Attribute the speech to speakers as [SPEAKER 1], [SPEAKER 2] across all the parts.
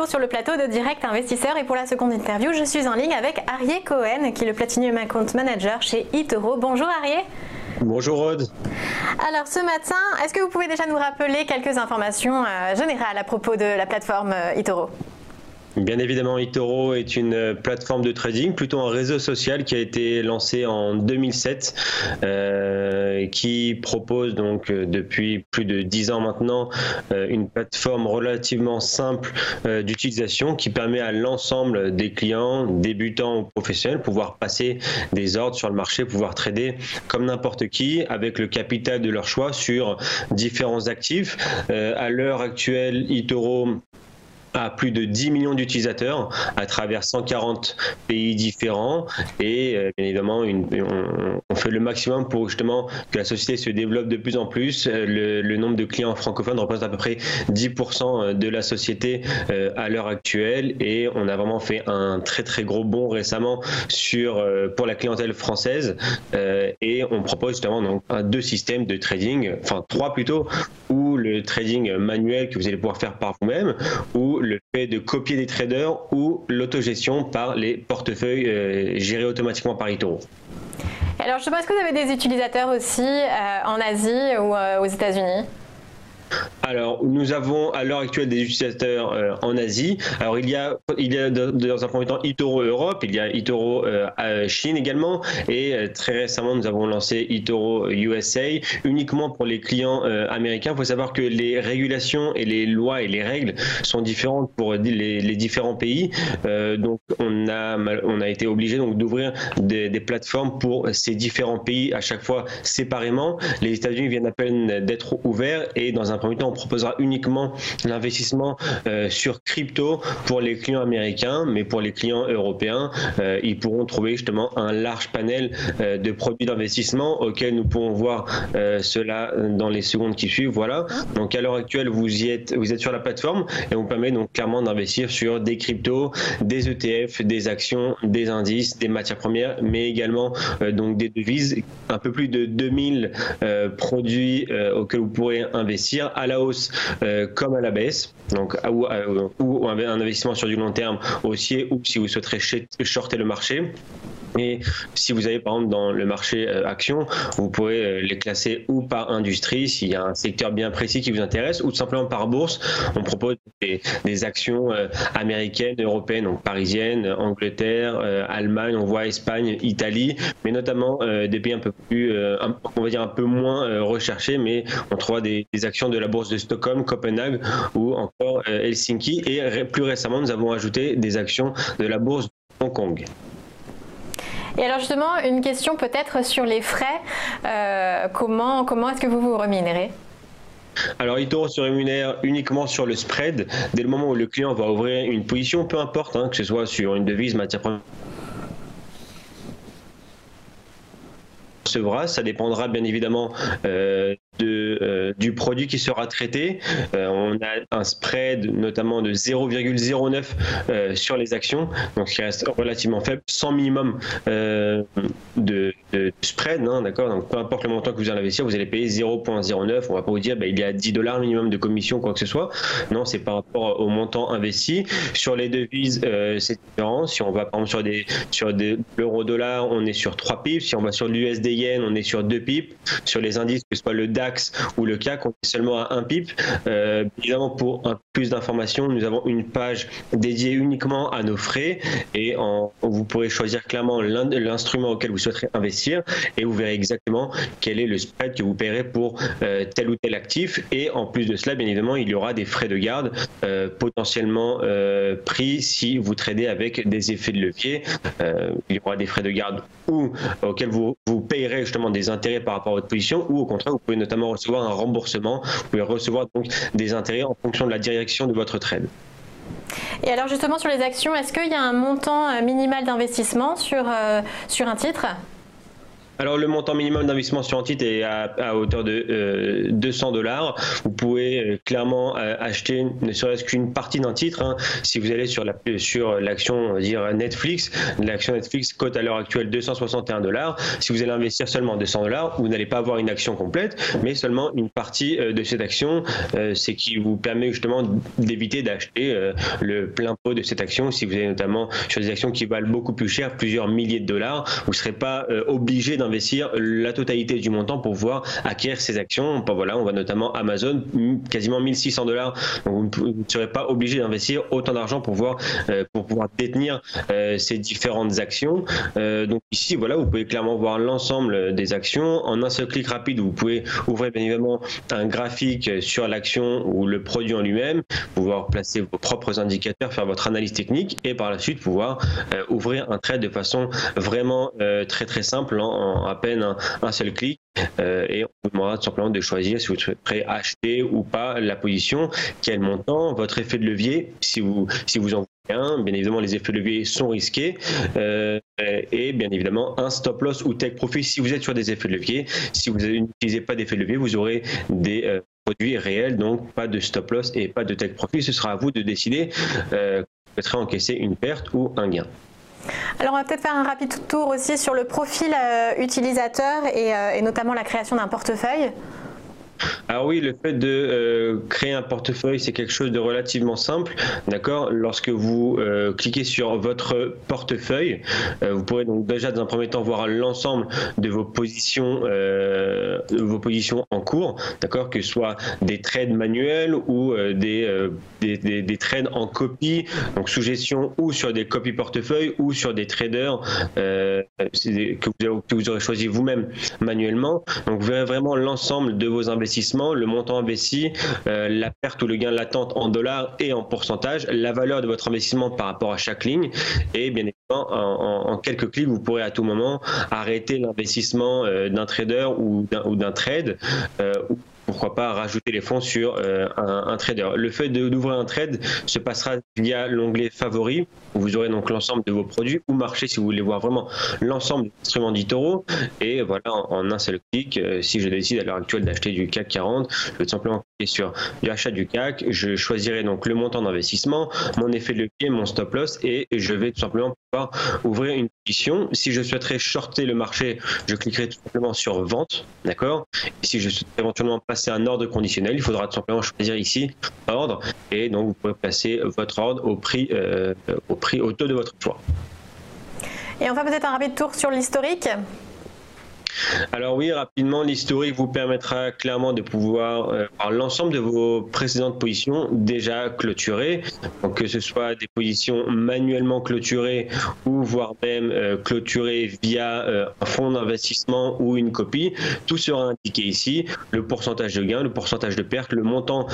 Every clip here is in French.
[SPEAKER 1] retour sur le plateau de Direct Investisseur et pour la seconde interview, je suis en ligne avec Arié Cohen qui est le Platinum Account Manager chez eToro. Bonjour Arié.
[SPEAKER 2] Bonjour Aude.
[SPEAKER 1] Alors ce matin, est-ce que vous pouvez déjà nous rappeler quelques informations générales à propos de la plateforme eToro ?
[SPEAKER 2] Bien évidemment, eToro est une plateforme de trading, plutôt un réseau social qui a été lancé en 2007, qui propose donc depuis plus de 10 ans maintenant une plateforme relativement simple d'utilisation qui permet à l'ensemble des clients, débutants ou professionnels, pouvoir passer des ordres sur le marché, pouvoir trader comme n'importe qui avec le capital de leur choix sur différents actifs. À l'heure actuelle, eToro à plus de 10 millions d'utilisateurs à travers 140 pays différents et bien évidemment on fait le maximum pour justement que la société se développe de plus en plus. Le nombre de clients francophones représente à peu près 10% de la société à l'heure actuelle et on a vraiment fait un très gros bond récemment pour la clientèle française et on propose justement donc deux systèmes de trading, enfin trois plutôt, ou le trading manuel que vous allez pouvoir faire par vous-même, ou le fait de copier des traders ou l'autogestion par les portefeuilles gérés automatiquement par eToro.
[SPEAKER 1] Alors je pense que vous avez des utilisateurs aussi en Asie ou aux États-Unis.
[SPEAKER 2] Alors, nous avons à l'heure actuelle des utilisateurs en Asie. Alors, il y a dans un premier temps eToro Europe, il y a eToro Chine également, et très récemment, nous avons lancé eToro USA uniquement pour les clients américains. Il faut savoir que les régulations et les lois et les règles sont différentes pour les différents pays. Donc, on a été obligé donc d'ouvrir des plateformes pour ces différents pays à chaque fois séparément. Les États-Unis viennent à peine d'être ouverts et dans un premier temps, on proposera uniquement l'investissement sur crypto pour les clients américains, mais pour les clients européens, ils pourront trouver justement un large panel de produits d'investissement auxquels nous pourrons voir cela dans les secondes qui suivent. Voilà. Donc à l'heure actuelle, vous êtes sur la plateforme et on vous permet donc clairement d'investir sur des cryptos, des ETF, des actions, des indices, des matières premières, mais également donc des devises, un peu plus de 2000 produits auxquels vous pourrez investir à la hausse comme à la baisse, donc ou un investissement sur du long terme haussier, ou si vous souhaiterez shorter le marché. Et si vous avez par exemple dans le marché action, vous pourrez les classer ou par industrie s'il y a un secteur bien précis qui vous intéresse, ou tout simplement par bourse. On propose des actions américaines, européennes, donc parisiennes, Angleterre, Allemagne, on voit Espagne, Italie, mais notamment des pays un peu plus, on va dire un peu moins recherchés, mais on trouvera des actions de la bourse de Stockholm, Copenhague ou encore Helsinki. Et plus récemment, nous avons ajouté des actions de la bourse de Hong Kong.
[SPEAKER 1] Et alors justement, une question peut-être sur les frais. Comment est-ce que vous vous rémunérez ?
[SPEAKER 2] Alors, eToro se rémunère uniquement sur le spread. Dès le moment où le client va ouvrir une position, peu importe, que ce soit sur une devise, matière première, ça dépendra bien évidemment du produit qui sera traité. On a un spread notamment de 0,09 sur les actions, donc ce qui reste relativement faible, sans minimum de spread, d'accord. Donc peu importe le montant que vous allez investir, vous allez payer 0,09. On va pas vous dire il y a $10 minimum de commission, quoi que ce soit. Non, c'est par rapport au montant investi. Sur les devises, c'est différent. Si on va par exemple sur l'euro-dollar, on est sur 3 pips. Si on va sur l'USD yen, on est sur 2 pips. Sur les indices, que ce soit le DAX ou le CAC, on est seulement à 1 pip. Évidemment, pour plus d'informations, nous avons une page dédiée uniquement à nos frais et vous pourrez choisir clairement l'instrument auquel vous souhaiterez investir et vous verrez exactement quel est le spread que vous paierez pour tel ou tel actif. Et en plus de cela, bien évidemment, il y aura des frais de garde potentiellement pris si vous tradez avec des effets de levier. Il y aura des frais de garde auxquels vous payerez justement des intérêts par rapport à votre position, ou au contraire, vous pouvez notamment recevoir un remboursement. Vous pouvez recevoir donc des intérêts en fonction de la direction de votre trade.
[SPEAKER 1] Et alors justement sur les actions, est-ce qu'il y a un montant minimal d'investissement sur un titre ?
[SPEAKER 2] Alors le montant minimum d'investissement sur un titre est à hauteur de $200. Vous pouvez clairement acheter ne serait-ce qu'une partie d'un titre. Hein. Si vous allez sur l'action, on va dire Netflix, l'action Netflix cote à l'heure actuelle $261. Si vous allez investir seulement $200, vous n'allez pas avoir une action complète, mais seulement une partie de cette action. C'est qui vous permet justement d'éviter d'acheter le plein pot de cette action. Si vous allez notamment sur des actions qui valent beaucoup plus cher, plusieurs milliers de dollars, vous ne serez pas obligé d'investir la totalité du montant pour pouvoir acquérir ces actions. Voilà, on voit notamment Amazon, quasiment $1 600. Donc vous ne serez pas obligé d'investir autant d'argent pour pouvoir détenir ces différentes actions. Donc ici, voilà, vous pouvez clairement voir l'ensemble des actions. En un seul clic rapide, vous pouvez ouvrir bien évidemment un graphique sur l'action ou le produit en lui-même, pouvoir placer vos propres indicateurs, faire votre analyse technique et par la suite pouvoir ouvrir un trade de façon vraiment très très simple en à peine un seul clic. Et on vous demandera tout simplement de choisir si vous êtes prêt à acheter ou pas la position, quel montant, votre effet de levier, si vous en voulez un. Bien évidemment, les effets de levier sont risqués et bien évidemment un stop loss ou take profit si vous êtes sur des effets de levier. Si vous n'utilisez pas d'effets de levier, vous aurez des produits réels, donc pas de stop loss et pas de take profit. Ce sera à vous de décider que vous souhaiterez encaisser une perte ou un gain.
[SPEAKER 1] Alors on va peut-être faire un rapide tour aussi sur le profil utilisateur et notamment la création d'un portefeuille.
[SPEAKER 2] Alors oui, le fait de créer un portefeuille, c'est quelque chose de relativement simple, d'accord. Lorsque vous cliquez sur votre portefeuille, vous pourrez donc déjà dans un premier temps voir l'ensemble de vos positions en cours, d'accord, que ce soit des trades manuels ou des trades en copie, donc sous gestion ou sur des copies portefeuille ou sur des traders que vous aurez choisi vous-même manuellement. Donc vous verrez vraiment l'ensemble de vos investissements, le montant investi, la perte ou le gain latente en dollars et en pourcentage, la valeur de votre investissement par rapport à chaque ligne et bien évidemment en quelques clics vous pourrez à tout moment arrêter l'investissement d'un trader ou d'un trade ou pourquoi pas rajouter les fonds sur un trader. Le fait d'ouvrir un trade se passera via l'onglet favoris où vous aurez donc l'ensemble de vos produits ou marché si vous voulez voir vraiment l'ensemble des instruments d'eToro. Et voilà, en un seul clic, si je décide à l'heure actuelle d'acheter du CAC 40, je vais tout simplement cliquer sur l'achat du CAC, je choisirai donc le montant d'investissement, mon effet de levier, mon stop loss et je vais tout simplement pouvoir ouvrir une position. Si je souhaiterais shorter le marché, je cliquerai tout simplement sur vente, d'accord. Et si je souhaite éventuellement passer un ordre conditionnel, il faudra tout simplement choisir ici ordre et donc vous pourrez placer votre ordre au taux de votre choix.
[SPEAKER 1] Et enfin peut-être un rapide tour sur l'historique.
[SPEAKER 2] Alors oui, rapidement, l'historique vous permettra clairement de pouvoir voir l'ensemble de vos précédentes positions déjà clôturées, donc que ce soit des positions manuellement clôturées ou voire même clôturées via un fonds d'investissement ou une copie. Tout sera indiqué ici, le pourcentage de gain, le pourcentage de perte, le montant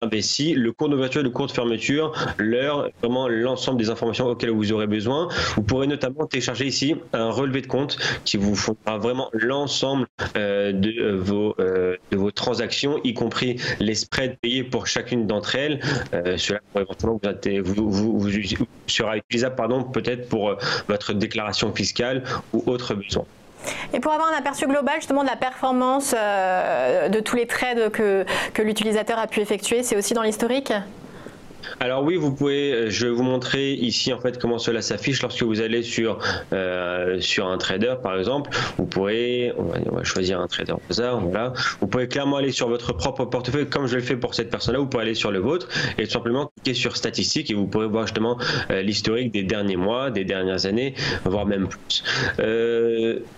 [SPEAKER 2] investi, le cours d'ouverture, le cours de fermeture, l'heure, vraiment l'ensemble des informations auxquelles vous aurez besoin. Vous pourrez notamment télécharger ici un relevé de compte qui vous fera vraiment l'ensemble de vos transactions, y compris les spreads payés pour chacune d'entre elles. Cela pourrait éventuellement vous sera utilisable peut-être pour votre déclaration fiscale ou autre besoin.
[SPEAKER 1] Et pour avoir un aperçu global justement de la performance de tous les trades que l'utilisateur a pu effectuer, c'est aussi dans l'historique ?
[SPEAKER 2] Alors oui, vous pouvez, je vais vous montrer ici en fait comment cela s'affiche lorsque vous allez sur un trader par exemple. Vous pourrez, on va choisir un trader au hasard, voilà. Vous pouvez clairement aller sur votre propre portefeuille comme je le fais pour cette personne-là. Vous pouvez aller sur le vôtre et tout simplement cliquer sur statistiques et vous pourrez voir justement l'historique des derniers mois, des dernières années, voire même plus.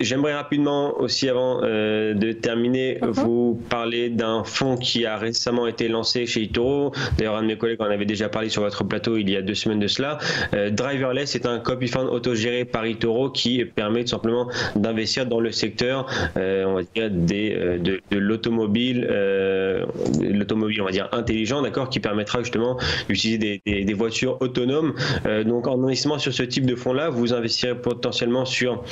[SPEAKER 2] J'aimerais rapidement aussi avant de terminer vous parler d'un fonds qui a récemment été lancé chez eToro. D'ailleurs, un de mes collègues en avait déjà parlé sur votre plateau il y a 2 semaines de cela. Driverless est un copy fund autogéré par eToro qui permet tout simplement d'investir dans le secteur on va dire de l'automobile on va dire intelligent, d'accord, qui permettra justement d'utiliser des voitures autonomes. Donc en investissement sur ce type de fonds là, vous investirez potentiellement sur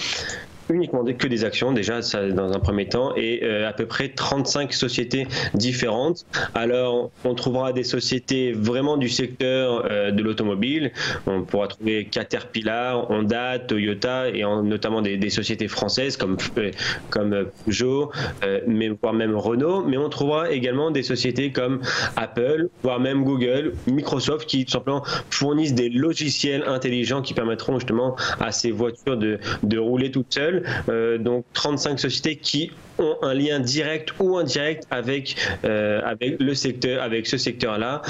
[SPEAKER 2] uniquement que des actions, déjà ça, dans un premier temps, et à peu près 35 sociétés différentes. Alors, on trouvera des sociétés vraiment du secteur de l'automobile. On pourra trouver Caterpillar, Honda, Toyota, et notamment des sociétés françaises comme Peugeot, voire même Renault. Mais on trouvera également des sociétés comme Apple, voire même Google, Microsoft, qui tout simplement fournissent des logiciels intelligents qui permettront justement à ces voitures de rouler toutes seules. Donc 35 sociétés qui ont un lien direct ou indirect avec le secteur, avec ce secteur-là.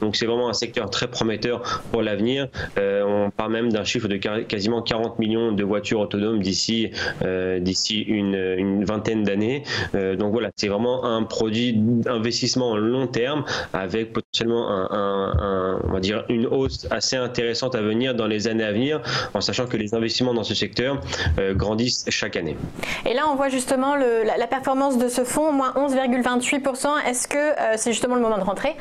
[SPEAKER 2] Donc c'est vraiment un secteur très prometteur pour l'avenir. On parle même d'un chiffre de quasiment 40 millions de voitures autonomes d'ici une vingtaine d'années. Donc voilà, c'est vraiment un produit d'investissement long terme avec potentiellement on va dire une hausse assez intéressante à venir dans les années à venir, en sachant que les investissements dans ce secteur grandissent chaque année.
[SPEAKER 1] Et là, on voit justement la performance de ce fonds, moins 11,28%. Est-ce que c'est justement le moment de rentrer ?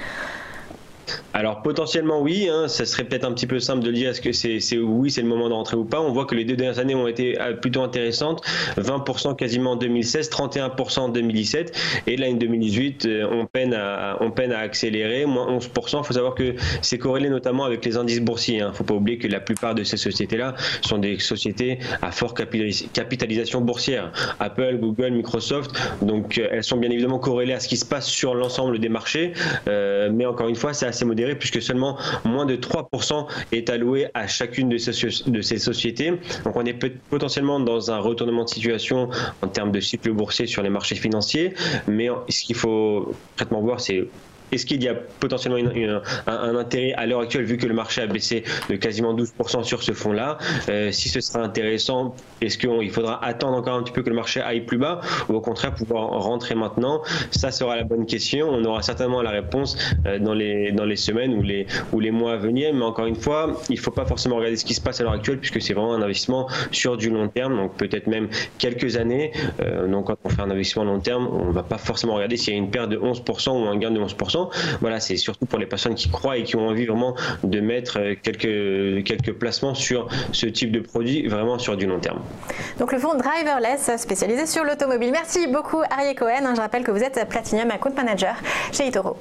[SPEAKER 2] Alors potentiellement oui, ça serait peut-être un petit peu simple de dire est-ce que c'est le moment de rentrer ou pas. On voit que les 2 dernières années ont été plutôt intéressantes, 20% quasiment en 2016, 31% en 2017, et là en 2018 on peine à accélérer, moins 11%. Il faut savoir que c'est corrélé notamment avec les indices boursiers. Il ne faut pas oublier que la plupart de ces sociétés-là sont des sociétés à forte capitalisation boursière. Apple, Google, Microsoft, donc elles sont bien évidemment corrélées à ce qui se passe sur l'ensemble des marchés, mais encore une fois c'est assez modéré puisque seulement moins de 3% est alloué à chacune de ces sociétés. Donc on est potentiellement dans un retournement de situation en termes de cycle boursier sur les marchés financiers, mais ce qu'il faut concrètement voir, c'est est-ce qu'il y a potentiellement un intérêt à l'heure actuelle, vu que le marché a baissé de quasiment 12% sur ce fonds-là? Si ce sera intéressant, est-ce qu'il faudra attendre encore un petit peu que le marché aille plus bas, ou au contraire pouvoir rentrer maintenant? Ça sera la bonne question. On aura certainement la réponse dans les semaines ou les mois à venir. Mais encore une fois, il ne faut pas forcément regarder ce qui se passe à l'heure actuelle, puisque c'est vraiment un investissement sur du long terme, donc peut-être même quelques années. Donc quand on fait un investissement long terme, on ne va pas forcément regarder s'il y a une perte de 11% ou un gain de 11%. Voilà, c'est surtout pour les personnes qui croient et qui ont envie vraiment de mettre quelques placements sur ce type de produit, vraiment sur du long terme.
[SPEAKER 1] Donc le fonds Driverless, spécialisé sur l'automobile. Merci beaucoup Arié Cohen. Je rappelle que vous êtes Platinum Account Manager chez eToro.